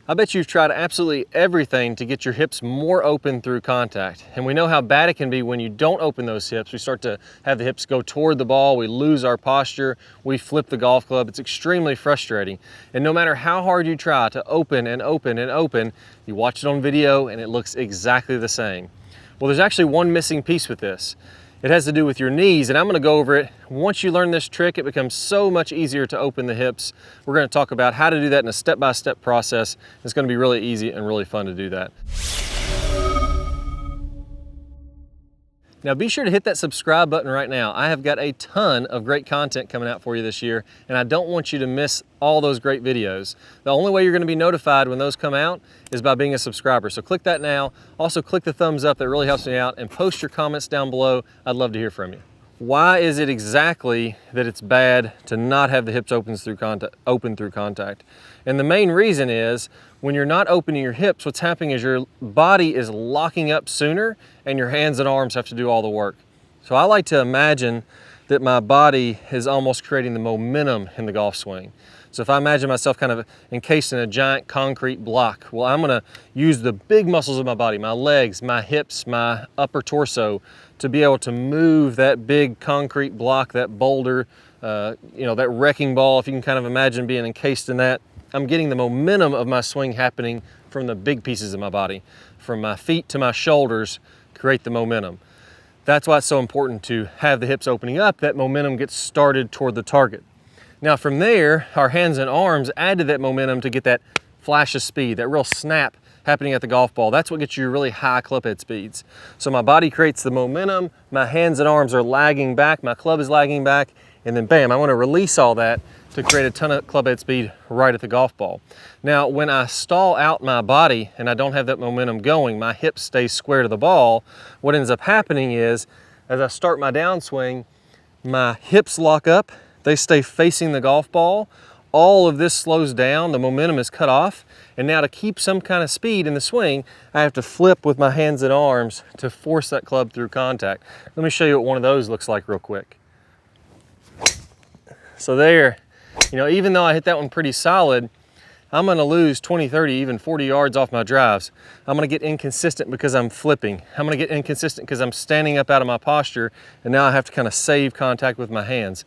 I bet you've tried absolutely everything to get your hips more open through contact. And we know how bad it can be when you don't open those hips. We start to have the hips go toward the ball, we lose our posture, we flip the golf club. It's extremely frustrating. And no matter how hard you try to open and open and open, you watch it on video and it looks exactly the same. Well, there's actually one missing piece with this. It has to do with your knees, and I'm gonna go over it. Once you learn this trick, it becomes so much easier to open the hips. We're gonna talk about how to do that in a step-by-step process. It's gonna be really easy and really fun to do that. Now be sure to hit that subscribe button right now. I have got a ton of great content coming out for you this year, and I don't want you to miss all those great videos. The only way you're gonna be notified when those come out is by being a subscriber. So click that now. Also click the thumbs up, that really helps me out, and post your comments down below. I'd love to hear from you. Why is it exactly that it's bad to not have the hips open through contact? And the main reason is when you're not opening your hips, what's happening is your body is locking up sooner and your hands and arms have to do all the work. So I like to imagine that my body is almost creating the momentum in the golf swing. So if I imagine myself kind of encased in a giant concrete block, well, I'm gonna use the big muscles of my body, my legs, my hips, my upper torso, to be able to move that big concrete block, that boulder, that wrecking ball. If you can kind of imagine being encased in that, I'm getting the momentum of my swing happening from the big pieces of my body, from my feet to my shoulders, create the momentum. That's why it's so important to have the hips opening up. That momentum gets started toward the target. Now from there, our hands and arms add to that momentum to get that flash of speed, that real snap happening at the golf ball. That's what gets you really high club head speeds. So my body creates the momentum, my hands and arms are lagging back, my club is lagging back, and then bam, I want to release all that to create a ton of club head speed right at the golf ball. Now, when I stall out my body and I don't have that momentum going, my hips stay square to the ball, what ends up happening is, as I start my downswing, my hips lock up, they stay facing the golf ball, all of this slows down, the momentum is cut off, and now to keep some kind of speed in the swing, I have to flip with my hands and arms to force that club through contact. Let me show you what one of those looks like real quick. So there, even though I hit that one pretty solid, I'm gonna lose 20, 30, even 40 yards off my drives. I'm gonna get inconsistent because I'm flipping. I'm gonna get inconsistent because I'm standing up out of my posture, and now I have to kind of save contact with my hands.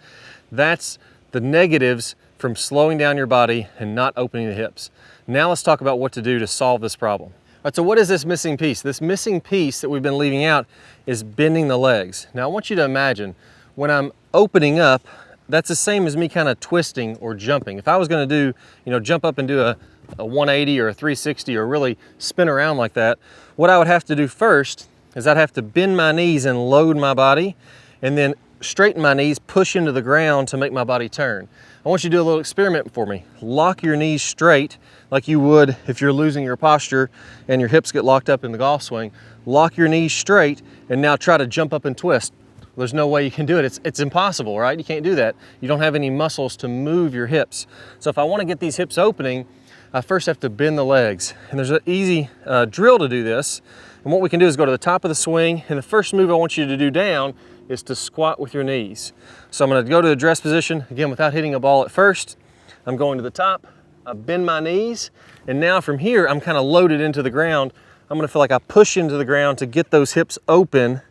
That's the negatives from slowing down your body and not opening the hips. Now let's talk about what to do to solve this problem. All right, so what is this missing piece? This missing piece that we've been leaving out is bending the legs. Now I want you to imagine when I'm opening up, that's the same as me kind of twisting or jumping. If I was gonna do, jump up and do a 180 or a 360 or really spin around like that, what I would have to do first is I'd have to bend my knees and load my body, and then straighten my knees, push into the ground to make my body turn. I want you to do a little experiment for me. Lock your knees straight like you would if you're losing your posture and your hips get locked up in the golf swing. Lock your knees straight and now try to jump up and twist. There's no way you can do it. It's impossible, right? You can't do that. You don't have any muscles to move your hips. So if I want to get these hips opening, I first have to bend the legs. And there's an easy drill to do this. And what we can do is go to the top of the swing, and the first move I want you to do down is to squat with your knees. So I'm gonna go to the dress position, again, without hitting a ball at first. I'm going to the top, I bend my knees, and now from here, I'm kind of loaded into the ground. I'm gonna feel like I push into the ground to get those hips open,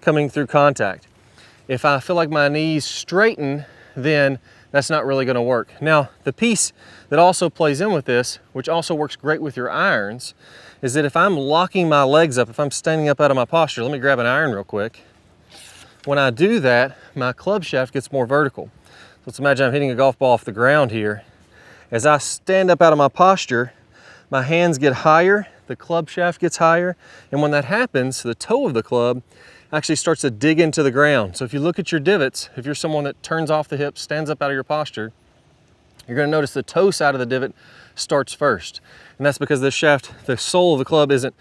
coming through contact. If I feel like my knees straighten, then that's not really gonna work. Now, the piece that also plays in with this, which also works great with your irons, is that if I'm locking my legs up, if I'm standing up out of my posture, let me grab an iron real quick. When I do that, my club shaft gets more vertical. So let's imagine I'm hitting a golf ball off the ground here. As I stand up out of my posture, my hands get higher, the club shaft gets higher, and when that happens, the toe of the club actually starts to dig into the ground. So if you look at your divots, if you're someone that turns off the hips, stands up out of your posture, you're gonna notice the toe side of the divot starts first. And that's because this shaft, the sole of the club isn't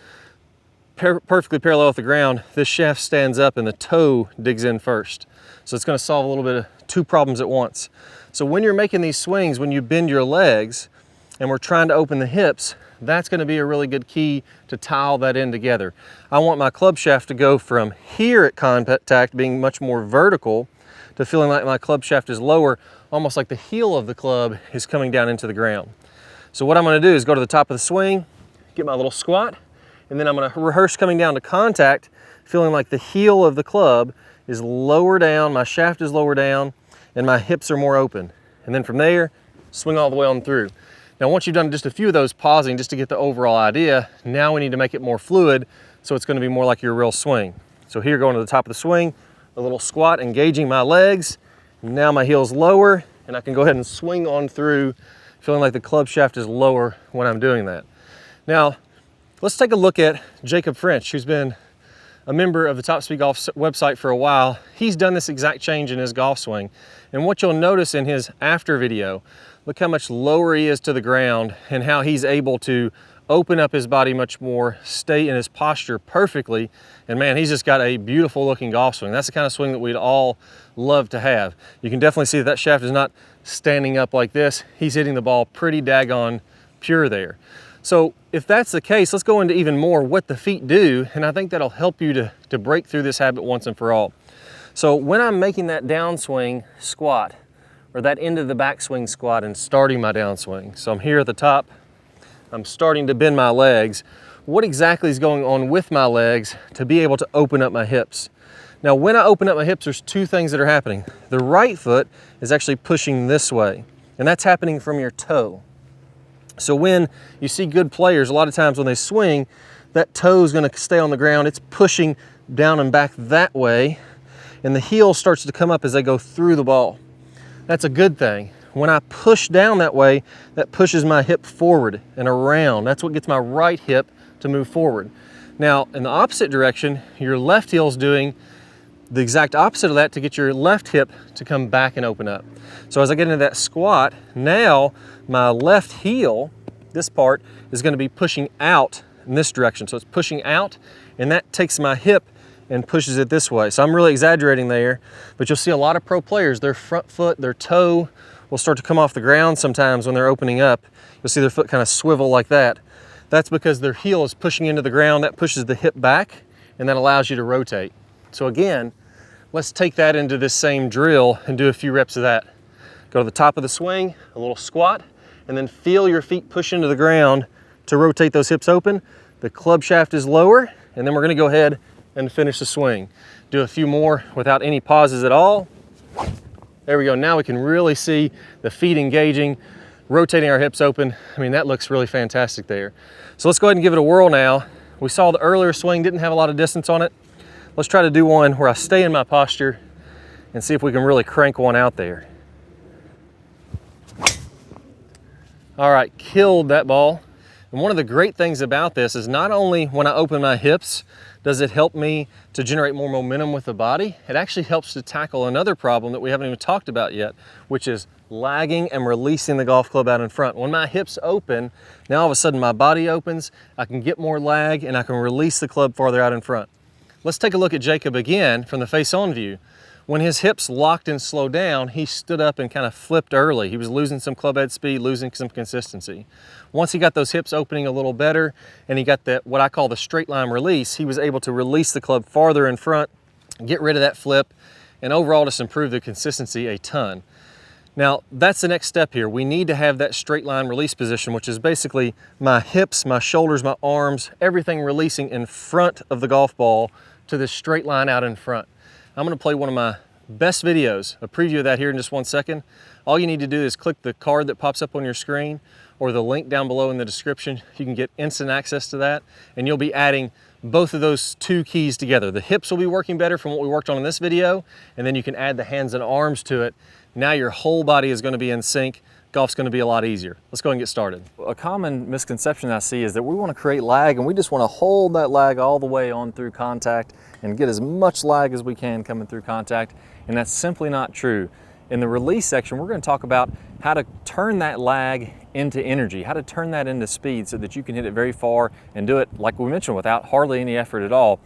perfectly parallel with the ground. This shaft stands up and the toe digs in first. So it's gonna solve a little bit of two problems at once. So when you're making these swings, when you bend your legs and we're trying to open the hips, that's gonna be a really good key to tie all that in together. I want my club shaft to go from here at contact being much more vertical to feeling like my club shaft is lower, almost like the heel of the club is coming down into the ground. So what I'm gonna do is go to the top of the swing, get my little squat, and then I'm gonna rehearse coming down to contact, feeling like the heel of the club is lower down, my shaft is lower down, and my hips are more open. And then from there, swing all the way on through. Now, once you've done just a few of those, pausing just to get the overall idea, now we need to make it more fluid, so it's gonna be more like your real swing. So here, going to the top of the swing, a little squat, engaging my legs. Now my heel's lower, and I can go ahead and swing on through, feeling like the club shaft is lower when I'm doing that. Now, let's take a look at Jacob French, who's been a member of the Top Speed Golf website for a while. He's done this exact change in his golf swing. And what you'll notice in his after video, look how much lower he is to the ground and how he's able to open up his body much more, stay in his posture perfectly. And man, he's just got a beautiful looking golf swing. That's the kind of swing that we'd all love to have. You can definitely see that that shaft is not standing up like this. He's hitting the ball pretty daggone pure there. So if that's the case, let's go into even more what the feet do, and I think that'll help you to break through this habit once and for all. So when I'm making that downswing squat, or that end of the backswing squat and starting my downswing, so I'm here at the top, I'm starting to bend my legs, what exactly is going on with my legs to be able to open up my hips? Now when I open up my hips, there's two things that are happening. The right foot is actually pushing this way, and that's happening from your toe. So when you see good players, a lot of times when they swing, that toe is going to stay on the ground. It's pushing down and back that way, and the heel starts to come up as they go through the ball. That's a good thing. When I push down that way, that pushes my hip forward and around. That's what gets my right hip to move forward. Now, in the opposite direction, your left heel is doing the exact opposite of that to get your left hip to come back and open up. So as I get into that squat, now my left heel, this part, is going to be pushing out in this direction. So it's pushing out, and that takes my hip and pushes it this way. So I'm really exaggerating there, but you'll see a lot of pro players, their front foot, their toe will start to come off the ground sometimes when they're opening up. You'll see their foot kind of swivel like that. That's because their heel is pushing into the ground. That pushes the hip back, and that allows you to rotate. So again, let's take that into this same drill and do a few reps of that. Go to the top of the swing, a little squat, and then feel your feet push into the ground to rotate those hips open. The club shaft is lower, and then we're gonna go ahead and finish the swing. Do a few more without any pauses at all. There we go. Now we can really see the feet engaging, rotating our hips open. I mean, that looks really fantastic there. So let's go ahead and give it a whirl now. We saw the earlier swing didn't have a lot of distance on it. Let's try to do one where I stay in my posture and see if we can really crank one out there. All right, killed that ball. And one of the great things about this is not only when I open my hips does it help me to generate more momentum with the body, it actually helps to tackle another problem that we haven't even talked about yet, which is lagging and releasing the golf club out in front. When my hips open, now all of a sudden my body opens, I can get more lag, and I can release the club farther out in front. Let's take a look at Jacob again from the face-on view. When his hips locked and slowed down, he stood up and kind of flipped early. He was losing some club head speed, losing some consistency. Once he got those hips opening a little better, and he got that, what I call the straight line release, he was able to release the club farther in front, get rid of that flip, and overall just improve the consistency a ton. Now, that's the next step here. We need to have that straight line release position, which is basically my hips, my shoulders, my arms, everything releasing in front of the golf ball to this straight line out in front. I'm gonna play one of my best videos, a preview of that here in just 1 second. All you need to do is click the card that pops up on your screen or the link down below in the description. You can get instant access to that, and you'll be adding both of those two keys together. The hips will be working better from what we worked on in this video, and then you can add the hands and arms to it. Now your whole body is gonna be in sync. Golf's gonna be a lot easier. Let's go and get started. A common misconception I see is that we wanna create lag, and we just wanna hold that lag all the way on through contact and get as much lag as we can coming through contact, and that's simply not true. In the release section, we're gonna talk about how to turn that lag into energy, how to turn that into speed so that you can hit it very far and do it, like we mentioned, without hardly any effort at all.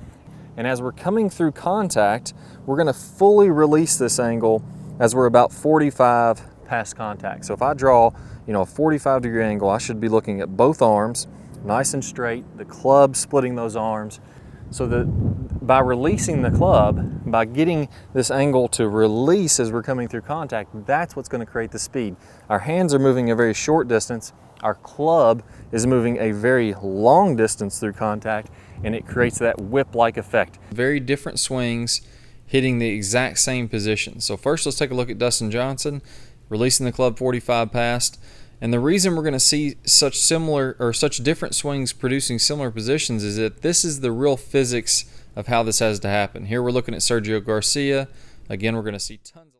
And as we're coming through contact, we're gonna fully release this angle as we're about 45 past contact. So if I draw, a 45-degree angle, I should be looking at both arms, nice and straight, the club splitting those arms, so that by releasing the club, by getting this angle to release as we're coming through contact, that's what's going to create the speed. Our hands are moving a very short distance. Our club is moving a very long distance through contact, and it creates that whip-like effect. Very different swings hitting the exact same position. So first let's take a look at Dustin Johnson releasing the club 45 past. And the reason we're going to see such similar or such different swings producing similar positions is that this is the real physics of how this has to happen. Here we're looking at Sergio Garcia. Again, we're going to see tons